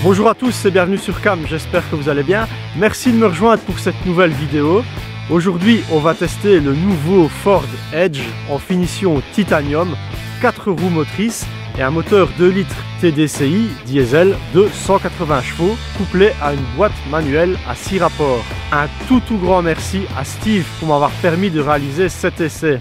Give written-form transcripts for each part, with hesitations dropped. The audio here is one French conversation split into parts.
Bonjour à tous et bienvenue sur Cam, j'espère que vous allez bien. Merci de me rejoindre pour cette nouvelle vidéo. Aujourd'hui, on va tester le nouveau Ford Edge en finition titanium, 4 roues motrices et un moteur 2 litres TDCi diesel de 180 chevaux couplé à une boîte manuelle à 6 rapports. Un tout grand merci à Steve pour m'avoir permis de réaliser cet essai.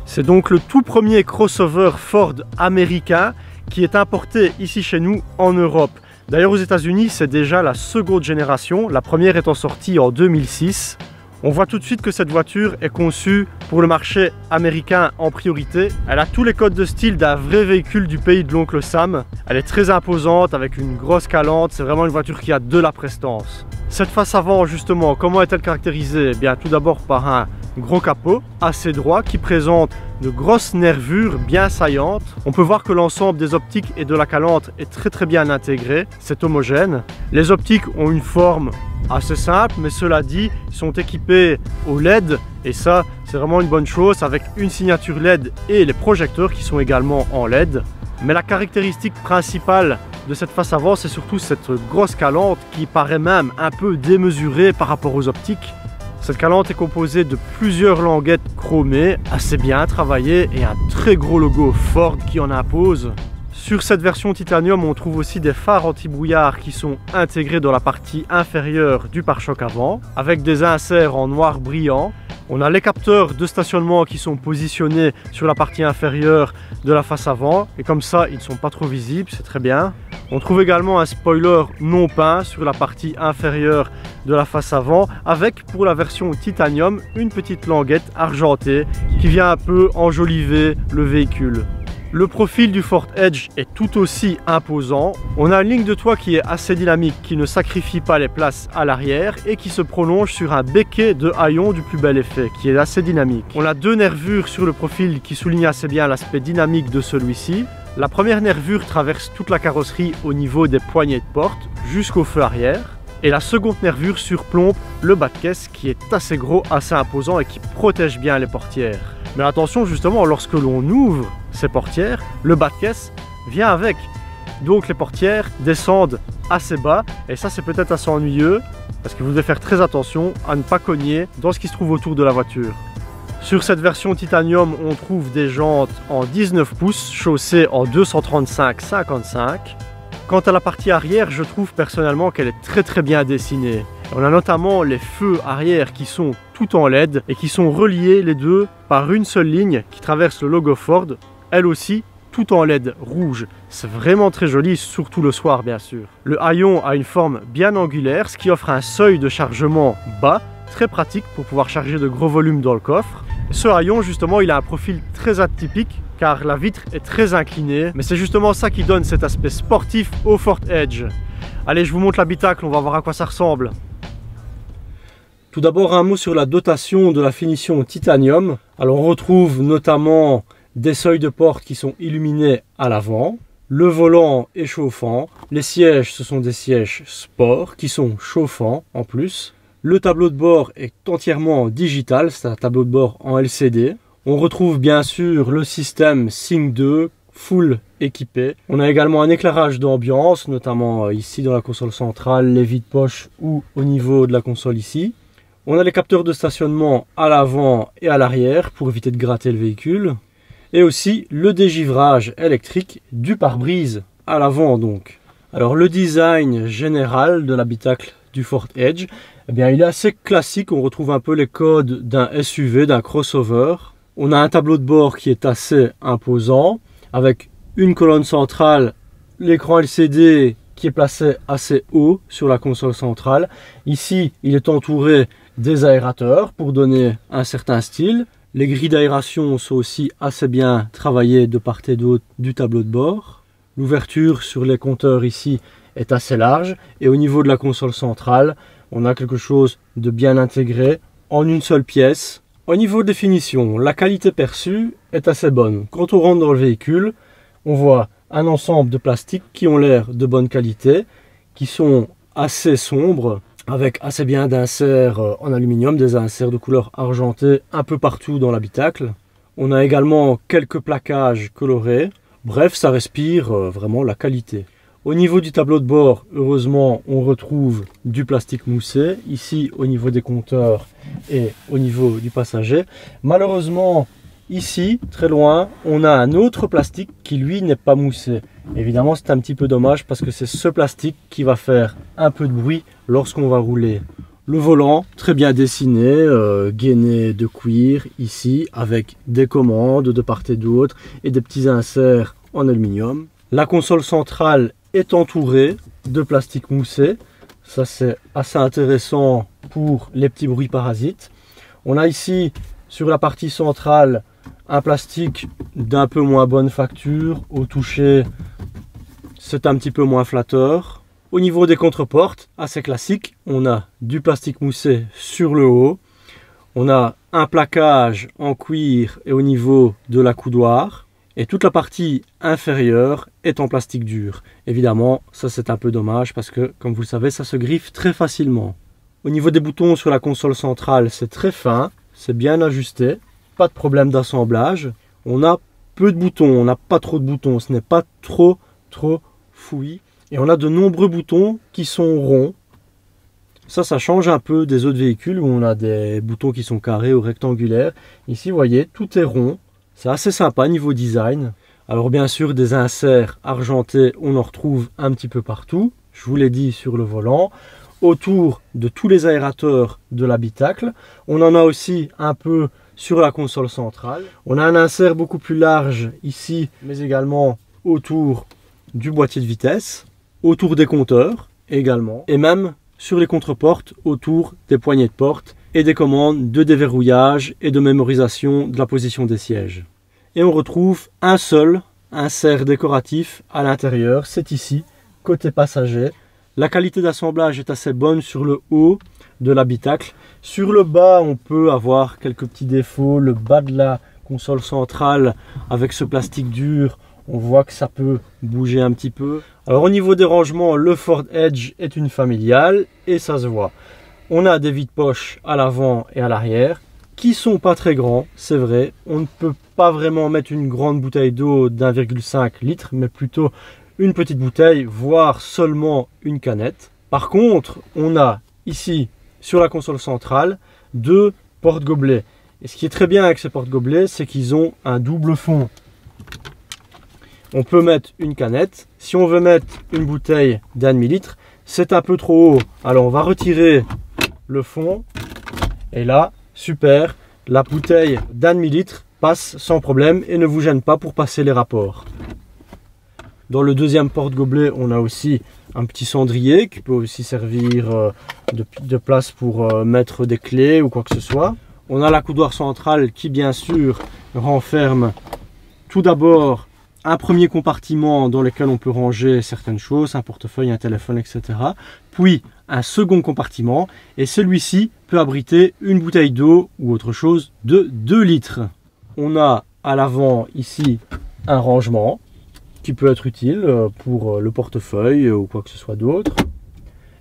C'est donc le tout premier crossover Ford américain qui est importé ici chez nous en Europe. D'ailleurs aux États-Unis c'est déjà la seconde génération, la première étant sortie en 2006. On voit tout de suite que cette voiture est conçue pour le marché américain en priorité. Elle a tous les codes de style d'un vrai véhicule du pays de l'oncle Sam. Elle est très imposante avec une grosse calandre, c'est vraiment une voiture qui a de la prestance. Cette face avant justement, comment est-elle caractérisée? Eh bien tout d'abord par un gros capot assez droit qui présente de grosses nervures bien saillantes. On peut voir que l'ensemble des optiques et de la calandre est très bien intégré, c'est homogène. Les optiques ont une forme assez simple, mais cela dit, ils sont équipés au LED et ça c'est vraiment une bonne chose avec une signature LED et les projecteurs qui sont également en LED. Mais la caractéristique principale de cette face avant, c'est surtout cette grosse calandre qui paraît même un peu démesurée par rapport aux optiques. Cette calandre est composée de plusieurs languettes chromées, assez bien travaillées et un très gros logo Ford qui en impose. Sur cette version titanium, on trouve aussi des phares anti-brouillard qui sont intégrés dans la partie inférieure du pare-choc avant, avec des inserts en noir brillant. On a les capteurs de stationnement qui sont positionnés sur la partie inférieure de la face avant, et comme ça, ils ne sont pas trop visibles, c'est très bien. On trouve également un spoiler non peint sur la partie inférieure de la face avant, avec pour la version titanium, une petite languette argentée qui vient un peu enjoliver le véhicule. Le profil du Ford Edge est tout aussi imposant. On a une ligne de toit qui est assez dynamique, qui ne sacrifie pas les places à l'arrière et qui se prolonge sur un béquet de haillons du plus bel effet, qui est assez dynamique. On a deux nervures sur le profil qui soulignent assez bien l'aspect dynamique de celui-ci. La première nervure traverse toute la carrosserie au niveau des poignées de porte jusqu'au feu arrière. Et la seconde nervure surplombe le bas de caisse qui est assez gros, assez imposant et qui protège bien les portières. Mais attention justement, lorsque l'on ouvre ces portières, le bas de caisse vient avec. Donc les portières descendent assez bas et ça c'est peut-être assez ennuyeux parce que vous devez faire très attention à ne pas cogner dans ce qui se trouve autour de la voiture. Sur cette version titanium, on trouve des jantes en 19 pouces chaussées en 235/55. Quant à la partie arrière, je trouve personnellement qu'elle est très bien dessinée. On a notamment les feux arrière qui sont tout en LED et qui sont reliés les deux par une seule ligne qui traverse le logo Ford, elle aussi tout en LED rouge. C'est vraiment très joli, surtout le soir bien sûr. Le haillon a une forme bien angulaire, ce qui offre un seuil de chargement bas, très pratique pour pouvoir charger de gros volumes dans le coffre. Ce haillon justement, il a un profil très atypique car la vitre est très inclinée, mais c'est justement ça qui donne cet aspect sportif au Ford Edge. Allez, je vous montre l'habitacle, on va voir à quoi ça ressemble. Tout d'abord un mot sur la dotation de la finition titanium. Alors on retrouve notamment des seuils de porte qui sont illuminés à l'avant, le volant est chauffant, les sièges ce sont des sièges sport qui sont chauffants en plus. Le tableau de bord est entièrement digital, c'est un tableau de bord en LCD. On retrouve bien sûr le système Sync 2 full équipé. On a également un éclairage d'ambiance, notamment ici dans la console centrale, les vides-poches ou au niveau de la console ici. On a les capteurs de stationnement à l'avant et à l'arrière pour éviter de gratter le véhicule. Et aussi le dégivrage électrique du pare-brise à l'avant donc. Alors le design général de l'habitacle du Ford Edge, eh bien, il est assez classique, on retrouve un peu les codes d'un SUV, d'un crossover. On a un tableau de bord qui est assez imposant, avec une colonne centrale, l'écran LCD qui est placé assez haut sur la console centrale. Ici, il est entouré des aérateurs pour donner un certain style. Les grilles d'aération sont aussi assez bien travaillées de part et d'autre du tableau de bord. L'ouverture sur les compteurs ici est assez large et au niveau de la console centrale, on a quelque chose de bien intégré en une seule pièce. Au niveau des finitions, la qualité perçue est assez bonne. Quand on rentre dans le véhicule, on voit un ensemble de plastiques qui ont l'air de bonne qualité, qui sont assez sombres, avec assez bien d'inserts en aluminium, des inserts de couleur argentée un peu partout dans l'habitacle. On a également quelques plaquages colorés. Bref, ça respire vraiment la qualité. Au niveau du tableau de bord, heureusement, on retrouve du plastique moussé, ici au niveau des compteurs et au niveau du passager. Malheureusement, ici, très loin, on a un autre plastique qui, lui, n'est pas moussé. Évidemment, c'est un petit peu dommage parce que c'est ce plastique qui va faire un peu de bruit lorsqu'on va rouler. Le volant, très bien dessiné, gainé de cuir, ici, avec des commandes de part et d'autre et des petits inserts en aluminium. La console centrale est entourée de plastique moussé. Ça, c'est assez intéressant pour les petits bruits parasites. On a ici, sur la partie centrale, un plastique d'un peu moins bonne facture. Au toucher, c'est un petit peu moins flatteur. Au niveau des contreportes, assez classique, on a du plastique moussé sur le haut. On a un plaquage en cuir et au niveau de la coudoir. Et toute la partie inférieure est en plastique dur. Évidemment, ça c'est un peu dommage parce que, comme vous le savez, ça se griffe très facilement. Au niveau des boutons sur la console centrale, c'est très fin, c'est bien ajusté, pas de problème d'assemblage. On a peu de boutons, on n'a pas trop de boutons, ce n'est pas trop fouillis. Et on a de nombreux boutons qui sont ronds. Ça change un peu des autres véhicules où on a des boutons qui sont carrés ou rectangulaires. Ici, vous voyez, tout est rond. C'est assez sympa niveau design. Alors bien sûr, des inserts argentés, on en retrouve un petit peu partout. Je vous l'ai dit sur le volant. Autour de tous les aérateurs de l'habitacle. On en a aussi un peu sur la console centrale. On a un insert beaucoup plus large ici, mais également autour du boîtier de vitesse, autour des compteurs également, et même sur les contreportes, autour des poignées de porte et des commandes de déverrouillage et de mémorisation de la position des sièges. Et on retrouve un seul insert décoratif à l'intérieur, c'est ici, côté passager. La qualité d'assemblage est assez bonne sur le haut de l'habitacle. Sur le bas, on peut avoir quelques petits défauts. Le bas de la console centrale, avec ce plastique dur, on voit que ça peut bouger un petit peu. Alors au niveau des rangements, le Ford Edge est une familiale et ça se voit. On a des vides-poches à l'avant et à l'arrière qui sont pas très grands, c'est vrai. On ne peut pas vraiment mettre une grande bouteille d'eau d'1,5 litre, mais plutôt une petite bouteille, voire seulement une canette. Par contre, on a ici, sur la console centrale, deux porte-gobelets. Et ce qui est très bien avec ces porte-gobelets, c'est qu'ils ont un double fond. On peut mettre une canette. Si on veut mettre une bouteille d'1 demi-litre, c'est un peu trop haut. Alors on va retirer le fond. Et là, super, la bouteille d'1 demi-litre passe sans problème et ne vous gêne pas pour passer les rapports. Dans le deuxième porte-gobelet, on a aussi un petit cendrier qui peut aussi servir de place pour mettre des clés ou quoi que ce soit. On a la coudoir centrale qui bien sûr renferme tout d'abord un premier compartiment dans lequel on peut ranger certaines choses, un portefeuille, un téléphone, etc. Puis un second compartiment et celui-ci peut abriter une bouteille d'eau ou autre chose de 2 litres. On a à l'avant ici un rangement qui peut être utile pour le portefeuille ou quoi que ce soit d'autre.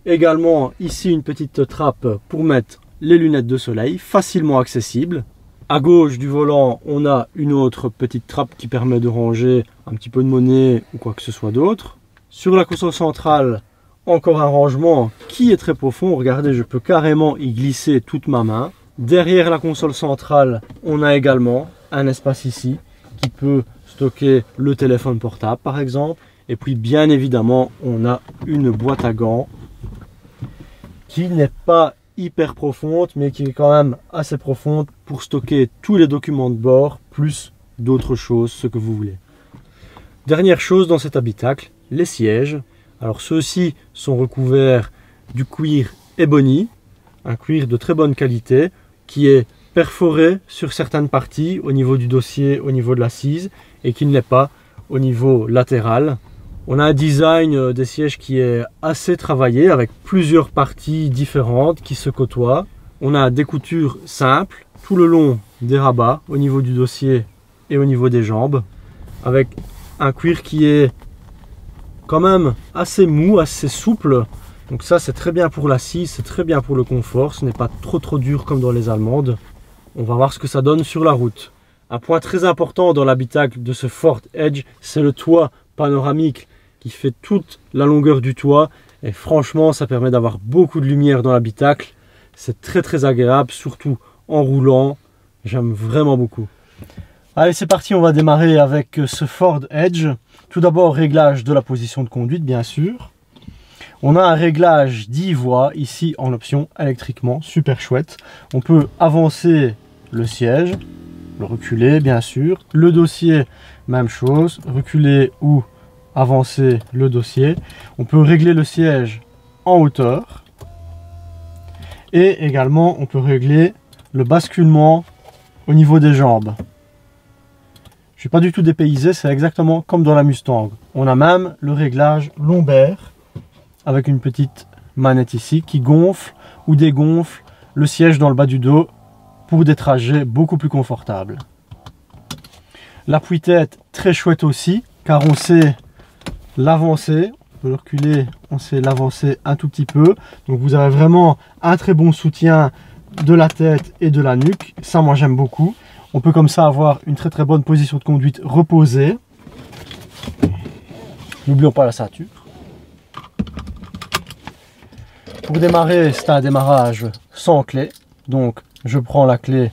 Également ici une petite trappe pour mettre les lunettes de soleil, facilement accessible. À gauche du volant, on a une autre petite trappe qui permet de ranger un petit peu de monnaie ou quoi que ce soit d'autre. Sur la console centrale, encore un rangement qui est très profond. Regardez, je peux carrément y glisser toute ma main. Derrière la console centrale, on a également un espace ici qui peut stocker le téléphone portable par exemple. Et puis bien évidemment, on a une boîte à gants qui n'est pas hyper profonde, mais qui est quand même assez profonde pour stocker tous les documents de bord, plus d'autres choses, ce que vous voulez. Dernière chose dans cet habitacle, les sièges. Alors ceux-ci sont recouverts du cuir Ebony, un cuir de très bonne qualité, qui est perforé sur certaines parties au niveau du dossier, au niveau de l'assise, et qui ne l'est pas au niveau latéral. On a un design des sièges qui est assez travaillé avec plusieurs parties différentes qui se côtoient. On a des coutures simples tout le long des rabats au niveau du dossier et au niveau des jambes avec un cuir qui est quand même assez mou, assez souple. Donc ça c'est très bien pour l'assise, c'est très bien pour le confort. Ce n'est pas trop dur comme dans les allemandes. On va voir ce que ça donne sur la route. Un point très important dans l'habitacle de ce Ford Edge, c'est le toit panoramique qui fait toute la longueur du toit. Et franchement, ça permet d'avoir beaucoup de lumière dans l'habitacle. C'est très agréable, surtout en roulant. J'aime vraiment beaucoup. Allez, c'est parti, on va démarrer avec ce Ford Edge. Tout d'abord, réglage de la position de conduite, bien sûr. On a un réglage 10 voies ici en option électriquement, super chouette. On peut avancer le siège, le reculer bien sûr. Le dossier, même chose, reculer ou avancer le dossier. On peut régler le siège en hauteur. Et également, on peut régler le basculement au niveau des jambes. Je ne suis pas du tout dépaysé, c'est exactement comme dans la Mustang. On a même le réglage lombaire avec une petite manette ici qui gonfle ou dégonfle le siège dans le bas du dos pour des trajets beaucoup plus confortables. L'appui-tête très chouette aussi car on sait l'avancer, on peut le reculer, on sait l'avancer un tout petit peu. Donc vous avez vraiment un très bon soutien de la tête et de la nuque, ça moi j'aime beaucoup. On peut comme ça avoir une très bonne position de conduite reposée. N'oublions pas la ceinture. Pour démarrer, c'est un démarrage sans clé. Donc je prends la clé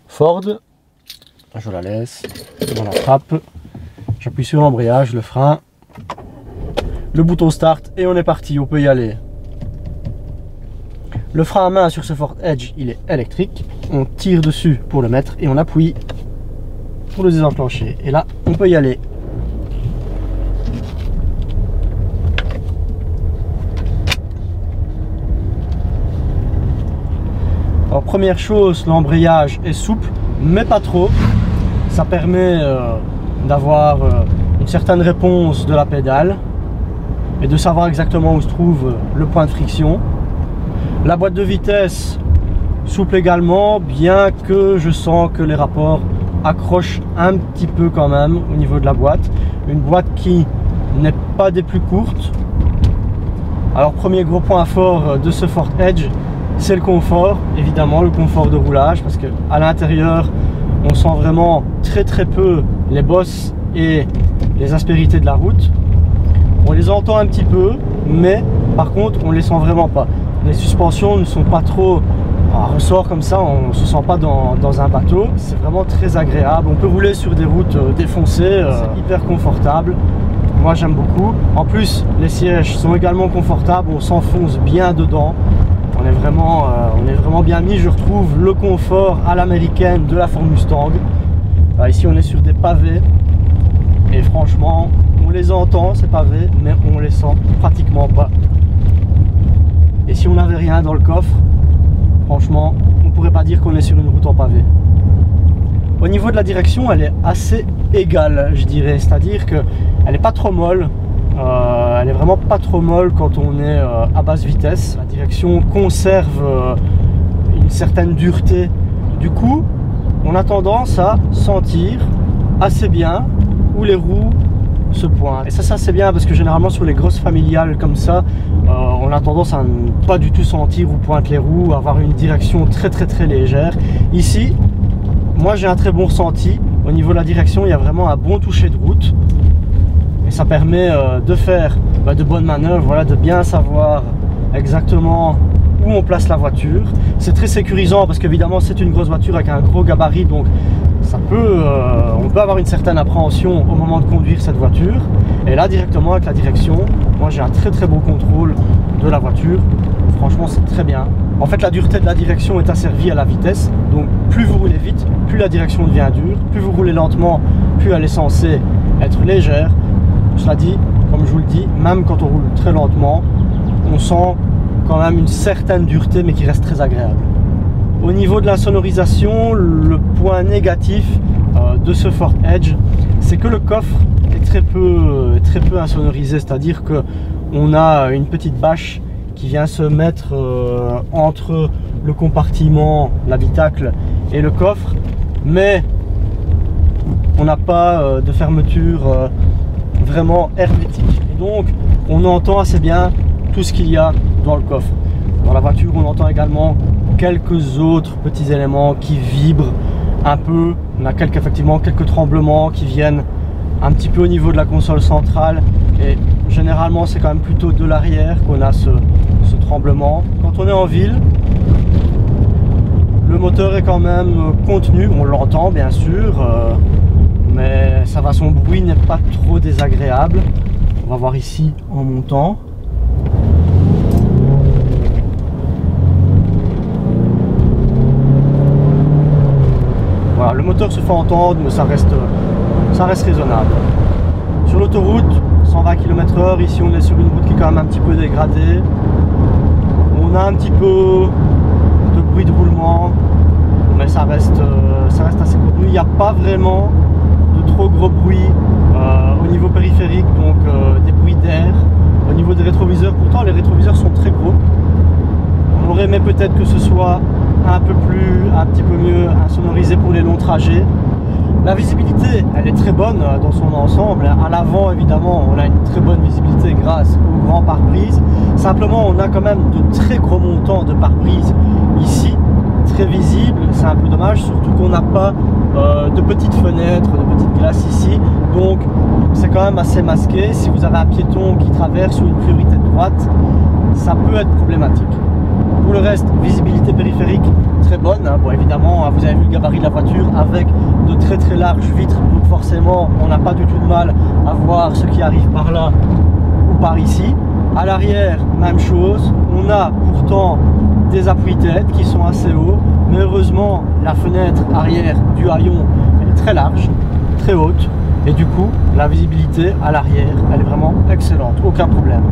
Ford, je la laisse, on l'attrape, j'appuie sur l'embrayage, le frein, le bouton start et on est parti, on peut y aller. Le frein à main sur ce Ford Edge, il est électrique. On tire dessus pour le mettre et on appuie pour le désenclencher. Et là, on peut y aller. Alors, première chose, l'embrayage est souple, mais pas trop. Ça permet d'avoir une certaine réponse de la pédale et de savoir exactement où se trouve le point de friction. La boîte de vitesse souple également, bien que je sens que les rapports accrochent un petit peu quand même au niveau de la boîte. Une boîte qui n'est pas des plus courtes. Alors premier gros point fort de ce Ford Edge, c'est le confort, évidemment le confort de roulage, parce que à l'intérieur on sent vraiment très peu les bosses et les aspérités de la route. On les entend un petit peu, mais par contre on les sent vraiment pas. Les suspensions ne sont pas trop en ressort comme ça, on ne se sent pas dans un bateau. C'est vraiment très agréable. On peut rouler sur des routes défoncées, c'est hyper confortable. Moi j'aime beaucoup. En plus, les sièges sont également confortables, on s'enfonce bien dedans. On est vraiment bien mis. Je retrouve le confort à l'américaine de la Ford Mustang. Ici on est sur des pavés et franchement, on les entend ces pavés, mais on les sent pratiquement pas. Et si on n'avait rien dans le coffre, franchement, on ne pourrait pas dire qu'on est sur une route en pavé. Au niveau de la direction, elle est assez égale, je dirais. C'est-à-dire qu'elle n'est pas trop molle. Elle est vraiment pas trop molle quand on est à basse vitesse. La direction conserve une certaine dureté. Du coup, on a tendance à sentir assez bien où les roues se pointe. Et ça c'est bien parce que généralement sur les grosses familiales comme ça, on a tendance à ne pas du tout sentir où pointent les roues, avoir une direction très légère. Ici, moi j'ai un très bon ressenti. Au niveau de la direction, il y a vraiment un bon toucher de route. Et ça permet de faire de bonnes manœuvres, voilà, de bien savoir exactement où on place la voiture. C'est très sécurisant parce qu'évidemment c'est une grosse voiture avec un gros gabarit, donc ça peut, on peut avoir une certaine appréhension au moment de conduire cette voiture. Et là directement avec la direction, moi j'ai un très bon contrôle de la voiture. Franchement c'est très bien. En fait la dureté de la direction est asservie à la vitesse. Donc plus vous roulez vite, plus la direction devient dure. Plus vous roulez lentement, plus elle est censée être légère. Cela dit, comme je vous le dis, même quand on roule très lentement, on sent quand même une certaine dureté mais qui reste très agréable. Au niveau de la sonorisation, le point négatif de ce Ford Edge, c'est que le coffre est très peu insonorisé, c'est-à-dire que on a une petite bâche qui vient se mettre entre le compartiment, l'habitacle et le coffre, mais on n'a pas de fermeture vraiment hermétique. Et donc on entend assez bien tout ce qu'il y a dans le coffre. Dans la voiture, on entend également quelques autres petits éléments qui vibrent un peu. On a effectivement quelques tremblements qui viennent un petit peu au niveau de la console centrale, Et généralement c'est quand même plutôt de l'arrière qu'on a ce tremblement. Quand on est en ville, le moteur est quand même contenu, on l'entend bien sûr, mais ça va, son bruit n'est pas trop désagréable. On va voir ici en montant. Voilà, le moteur se fait entendre, mais ça reste raisonnable. Sur l'autoroute, 120 km/h, ici on est sur une route qui est quand même un petit peu dégradée. On a un petit peu de bruit de roulement, mais ça reste assez contenu. Il n'y a pas vraiment de trop gros bruit au niveau périphérique, donc des bruits d'air. Au niveau des rétroviseurs, pourtant les rétroviseurs sont très gros. On aurait aimé peut-être que ce soit un petit peu mieux insonorisé pour les longs trajets. La visibilité, elle est très bonne dans son ensemble. À l'avant, évidemment, on a une très bonne visibilité grâce au grand pare-brise. Simplement, on a quand même de très gros montants de pare-brise ici, très visibles. C'est un peu dommage, surtout qu'on n'a pas de petites fenêtres, de petites glaces ici. Donc, c'est quand même assez masqué. Si vous avez un piéton qui traverse ou une priorité de droite, ça peut être problématique. Pour le reste, visibilité périphérique très bonne. Bon, évidemment, vous avez vu le gabarit de la voiture avec de très larges vitres, donc forcément on n'a pas du tout de mal à voir ce qui arrive par là ou par ici. À l'arrière, même chose, on a pourtant des appuis-têtes qui sont assez hauts, mais heureusement la fenêtre arrière du haillon elle est très large, très haute, et du coup la visibilité à l'arrière elle est vraiment excellente, aucun problème.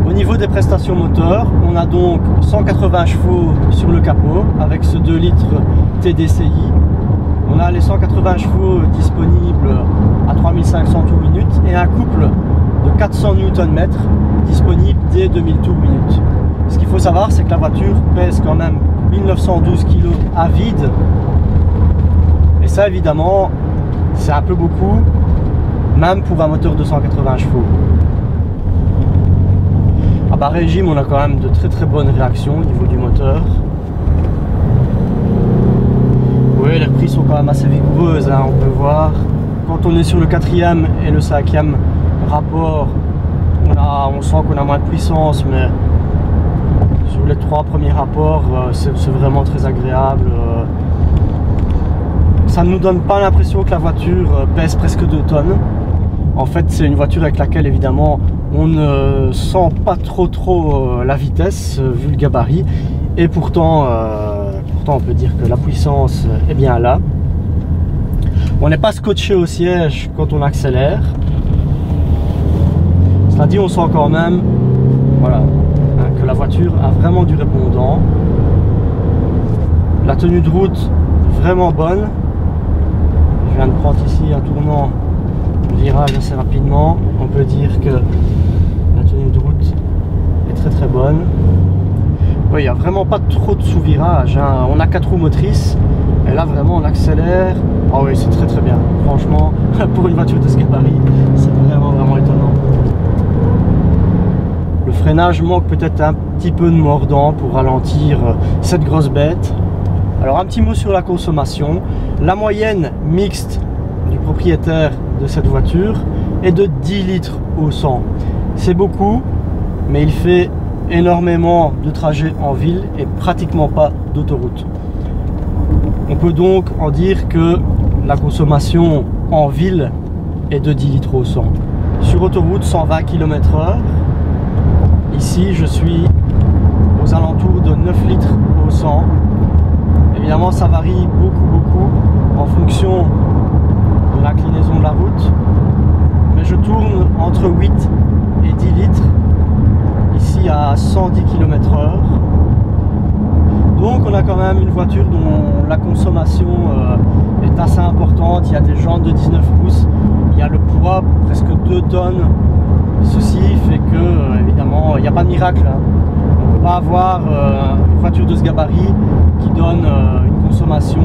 Au niveau des prestations moteurs, on a donc 180 chevaux sur le capot avec ce 2 litres TDCi. On a les 180 chevaux disponibles à 3500 tours minute et un couple de 400 Nm disponible dès 2000 tours minute. Ce qu'il faut savoir, c'est que la voiture pèse quand même 1912 kg à vide. Et ça, évidemment, c'est un peu beaucoup, même pour un moteur de 180 chevaux. À bas régime, on a quand même de très bonnes réactions au niveau du moteur. Oui, les prises sont quand même assez vigoureuses, hein, on peut voir. Quand on est sur le 4e et le 5e rapport, on sent qu'on a moins de puissance, mais sur les 3 premiers rapports, c'est vraiment très agréable. Ça ne nous donne pas l'impression que la voiture pèse presque 2 tonnes. En fait, c'est une voiture avec laquelle, évidemment, on ne sent pas trop la vitesse, vu le gabarit. Et pourtant, on peut dire que la puissance est bien là. On n'est pas scotché au siège quand on accélère. Cela dit, on sent quand même, voilà, hein, que la voiture a vraiment du répondant. La tenue de route, vraiment bonne. Je viens de prendre ici un tournant, un virage assez rapidement. On peut dire que la tenue de route est très bonne. Oui, il n'y a vraiment pas trop de sous-virage, hein. On a 4 roues motrices et là vraiment on accélère. Ah oui, c'est très bien. Franchement, pour une voiture de ce gabarit, c'est vraiment étonnant. Le freinage manque peut-être un petit peu de mordant pour ralentir cette grosse bête. Alors un petit mot sur la consommation. La moyenne mixte du propriétaire de cette voiture est de 10 litres au 100. C'est beaucoup, mais il fait énormément de trajets en ville et pratiquement pas d'autoroute. On peut donc en dire que la consommation en ville est de 10 litres au 100. Sur autoroute, 120 km/h. Ici, je suis aux alentours de 9 litres au 100. Évidemment, ça varie beaucoup en fonction de l'inclinaison de la route. Mais je tourne entre 8 et 10 litres. Ici à 110 km/h. Donc on a quand même une voiture dont la consommation est assez importante. Il y a des jantes de 19 pouces, il y a le poids, presque 2 tonnes. Ceci fait que, évidemment, il n'y a pas de miracle, hein. On ne peut pas avoir une voiture de ce gabarit qui donne une consommation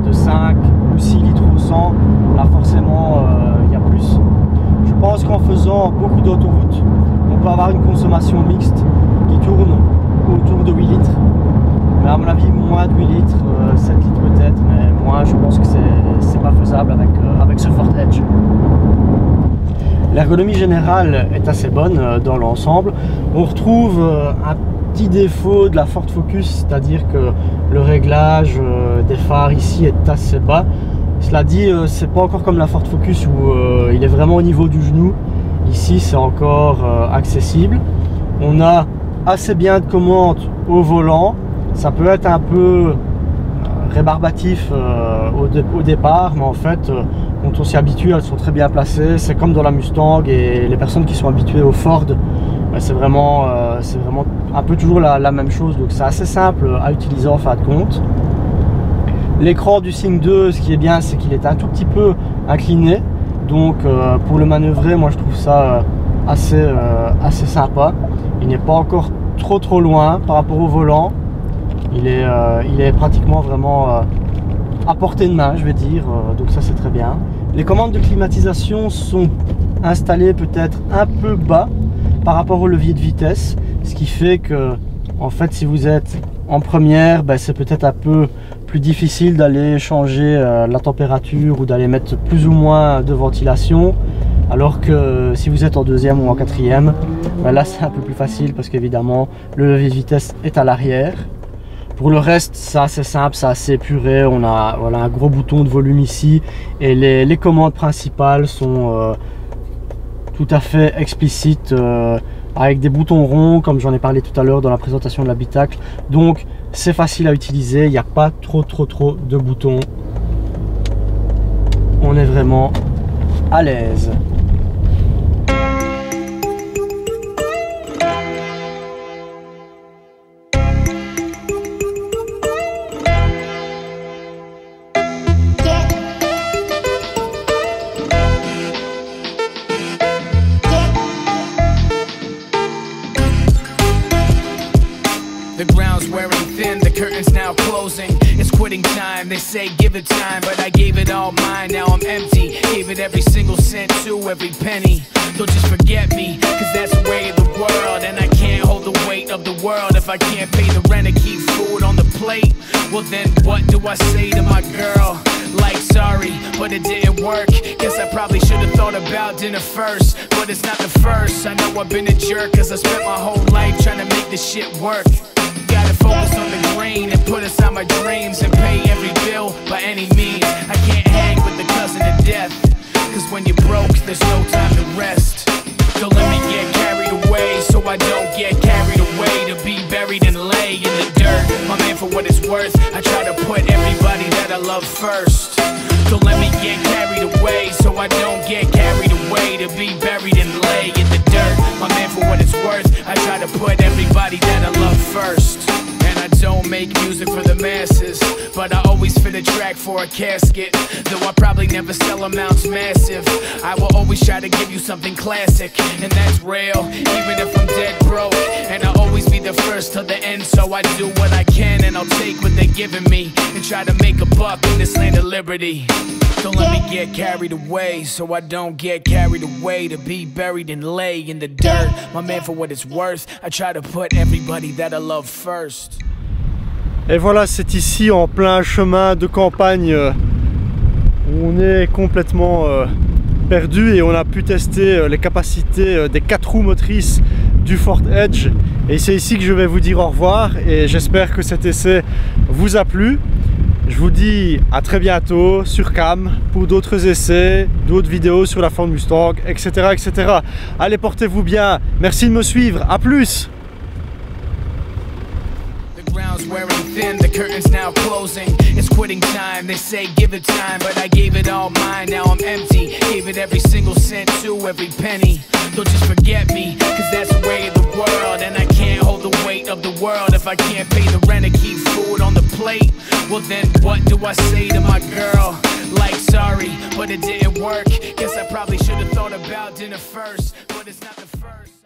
de 5 ou 6 litres au 100. Là forcément il y a plus. Je pense qu'en faisant beaucoup d'autoroutes, on peut avoir une consommation mixte qui tourne autour de 8 litres. Mais à mon avis, moins de 8 litres, 7 litres peut-être, mais moins, je pense que c'est pas faisable avec ce Ford Edge. L'ergonomie générale est assez bonne dans l'ensemble. On retrouve un petit défaut de la Ford Focus, c'est-à-dire que le réglage des phares ici est assez bas. Cela dit, c'est pas encore comme la Ford Focus où il est vraiment au niveau du genou. Ici, c'est encore accessible. On a assez bien de commandes au volant. Ça peut être un peu rébarbatif au départ, mais en fait, quand on s'y habitue, elles sont très bien placées. C'est comme dans la Mustang, et les personnes qui sont habituées au Ford, c'est vraiment un peu toujours la même chose. Donc c'est assez simple à utiliser en fin de compte. L'écran du Sync 2, ce qui est bien, c'est qu'il est un tout petit peu incliné. Donc pour le manœuvrer, moi je trouve ça assez sympa. Il n'est pas encore trop loin par rapport au volant. Il est pratiquement vraiment à portée de main, je vais dire. Donc ça, c'est très bien. Les commandes de climatisation sont installées peut-être un peu bas par rapport au levier de vitesse. Ce qui fait que, en fait, si vous êtes en première, c'est peut-être un peu plus difficile d'aller changer la température ou d'aller mettre plus ou moins de ventilation, alors que si vous êtes en deuxième ou en quatrième, là c'est un peu plus facile parce qu'évidemment le levier de vitesse est à l'arrière. Pour le reste, c'est assez simple, c'est assez épuré. On a voilà, un gros bouton de volume ici, et les commandes principales sont tout à fait explicites, avec des boutons ronds comme j'en ai parlé tout à l'heure dans la présentation de l'habitacle. Donc c'est facile à utiliser, il n'y a pas trop de boutons. On est vraiment à l'aise. The ground's wearing thin, the curtain's now closing. It's quitting time, they say give it time, but I gave it all mine, now I'm empty. Gave it every single cent to every penny. Don't just forget me, cause that's the way of the world. And I can't hold the weight of the world if I can't pay the rent and keep food on the plate. Well then what do I say to my girl? Like sorry, but it didn't work. Guess I probably should've thought about dinner first, but it's not the first. I know I've been a jerk, cause I spent my whole life trying to make this shit work. Gotta focus on the green and put aside my dreams and pay every bill by any means. I can't hang with the cousin of death, cause when you're broke, there's no time to rest. Don't let me get carried away, so I don't get carried away to be buried and lay in the dirt. My man, for what it's worth, I try to put everybody that I love first. Don't let me get carried away, so I don't get carried away to be buried and lay in the dirt. My man, for what it's worth, I try to put everybody that I love first. And I don't make music for the masses, but I always fit a track for a casket. Though I probably never sell amounts massive, I will always try to give you something classic, and that's real, even if I'm dead broke. And I'll always be the first to the end, so I do what I can, and I'll take what they're giving me, and try to make a buck in this land of liberty. Don't let me get carried away, so I don't get carried away to be buried and lay in the dirt. My man, for what it's worth, I try to put everybody that I love first. Et voilà, c'est ici en plein chemin de campagne où on est complètement perdu, et on a pu tester les capacités des 4 roues motrices du Ford Edge. Et c'est ici que je vais vous dire au revoir, et j'espère que cet essai vous a plu. Je vous dis à très bientôt sur Cam pour d'autres essais, d'autres vidéos sur la Ford Mustang, etc. etc. Allez, portez-vous bien, merci de me suivre, à plus! Ground's wearing thin, the curtain's now closing. It's quitting time, they say give it time, but I gave it all mine, now I'm empty. Gave it every single cent to every penny. Don't just forget me, cause that's the way of the world. And I can't hold the weight of the world if I can't pay the rent and keep food on the plate. Well then what do I say to my girl? Like sorry, but it didn't work. Guess I probably should've thought about dinner first, but it's not the first.